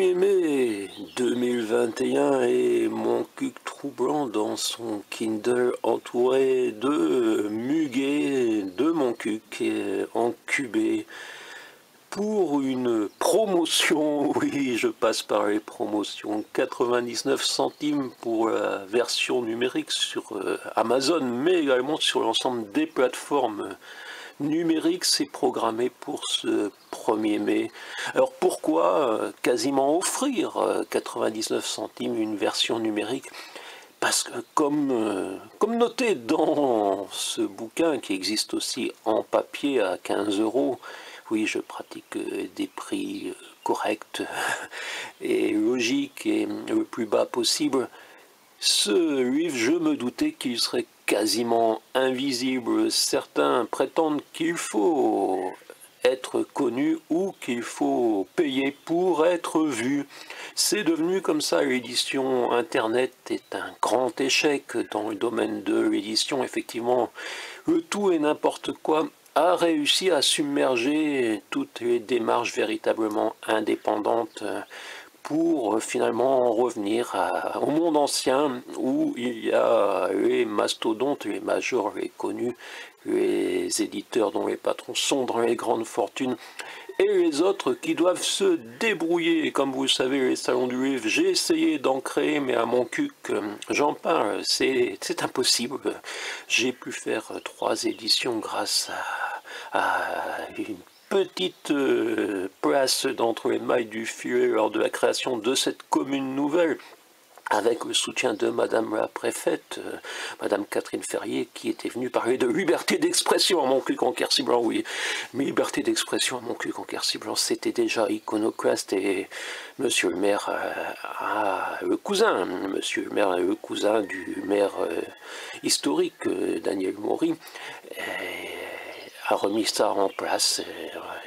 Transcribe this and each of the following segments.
1er mai 2021 et mon cuc troublant dans son Kindle entouré de muguet de mon cuc encubé pour une promotion. Oui, je passe par les promotions. 99 centimes pour la version numérique sur Amazon, mais également sur l'ensemble des plateformes numériques. C'est programmé pour ce 1er mai. Alors pourquoi quasiment offrir 99 centimes une version numérique? Parce que comme noté dans ce bouquin qui existe aussi en papier à 15 €, oui, je pratique des prix corrects et logiques et le plus bas possible. Ce livre, je me doutais qu'il serait quasiment invisible. Certains prétendent qu'il faut être connu ou qu'il faut payer pour être vu. C'est devenu comme ça. L'édition internet est un grand échec dans le domaine de l'édition. Effectivement, le tout et n'importe quoi a réussi à submerger toutes les démarches véritablement indépendantes pour finalement en revenir au monde ancien où il y a les mastodontes, les majors, les connus, les éditeurs dont les patrons sont dans les grandes fortunes et les autres qui doivent se débrouiller. Et comme vous le savez, les salons du livre, j'ai essayé d'en créer, mais à mon cul, j'en parle, c'est impossible. J'ai pu faire 3 éditions grâce à une petite place d'entre les mailles du filet lors de la création de cette commune nouvelle, avec le soutien de Madame la préfète, Madame Catherine Ferrier, qui était venue parler de liberté d'expression à Montcuq en Quercy-Blanc. Oui, mais liberté d'expression à Montcuq en Quercy-Blanc, c'était déjà iconoclaste, et Monsieur le maire Monsieur le maire, le cousin du maire historique, Daniel Maury, a remis ça en place.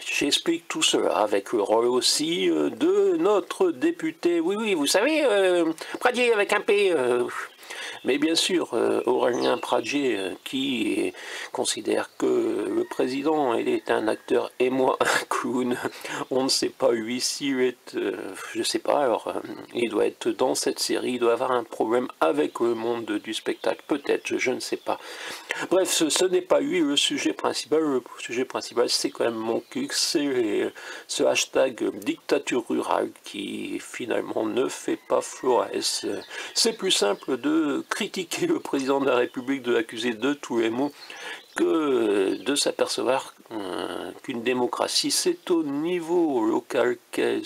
J'explique tout cela avec le rôle aussi de notre député. Oui, oui, vous savez, Pradier avec un P. Mais bien sûr, Aurélien Pradier, qui considère que le président il est un acteur et moi un clown. On ne sait pas, lui, s'il est... je ne sais pas, alors il doit être dans cette série, il doit avoir un problème avec le monde du spectacle, peut-être, je ne sais pas. Bref, ce n'est pas lui le sujet principal. Le sujet principal, c'est quand même mon cul, c'est ce hashtag dictature rurale qui finalement ne fait pas Flores. C'est plus simple de critiquer le président de la République, de l'accuser de tous les maux, que de s'apercevoir qu'une démocratie, c'est au niveau local qu'elle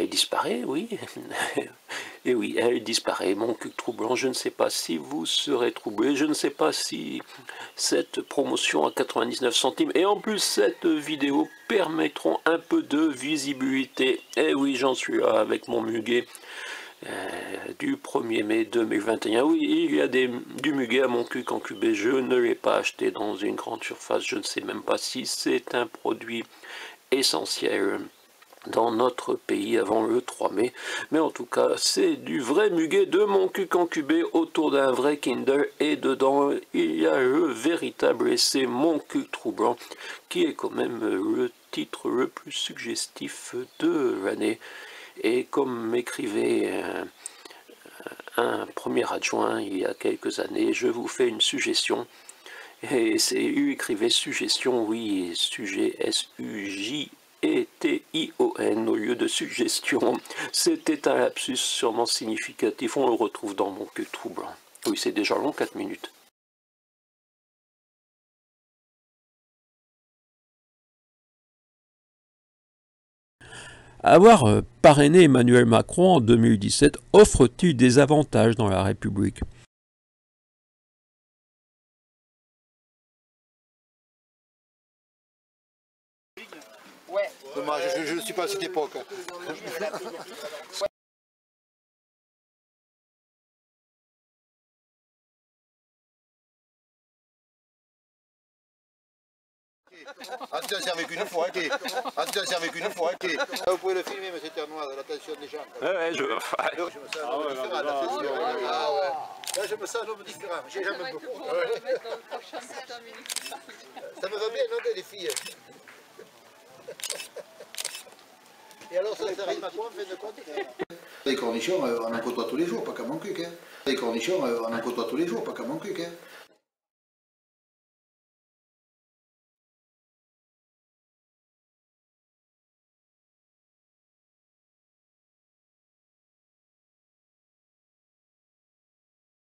disparaît, oui. Et oui, elle disparaît. Mon cul troublant, je ne sais pas si vous serez troublé, je ne sais pas si cette promotion à 99 centimes et en plus cette vidéo permettront un peu de visibilité. Et oui, j'en suis là avec mon muguet du 1er mai 2021. Oui, il y a du muguet à mon cul encubé. Je ne l'ai pas acheté dans une grande surface. Je ne sais même pas si c'est un produit essentiel dans notre pays avant le 3 mai. Mais en tout cas, c'est du vrai muguet de mon cul encubé autour d'un vrai Kindle. Et dedans, il y a le véritable essai Mon cul troublant, qui est quand même le titre le plus suggestif de l'année. Et comme m'écrivait un premier adjoint il y a quelques années, je vous fais une suggestion. Et c'est lui écrivait suggestion, oui, sujet S-U-J-E-T-I-O-N au lieu de suggestion. C'était un lapsus sûrement significatif, on le retrouve dans mon cul troublant. Oui, c'est déjà long, 4 minutes. Avoir parrainé Emmanuel Macron en 2017 offre-t-il des avantages dans la République? Ouais. Dommage, je ne suis pas à cette époque. Ah, tu t'en sers avec une fois, ok. Ah, tu t'en sers avec une fois, ok. Ah, vous pouvez le filmer, mais c'est terre noire, l'attention des gens. Ouais, Je me sens un homme différent, l'attention. Ah ouais. Là, je me sens un homme différent. J'ai jamais beaucoup. Ça me va bien, non, les filles. Et alors ça rime à quoi en fin de compte? Les cornichons, on en côtoie tous les jours, pas qu'à mon cul. Les cornichons, on en côtoie tous les jours, pas qu'à mon cul.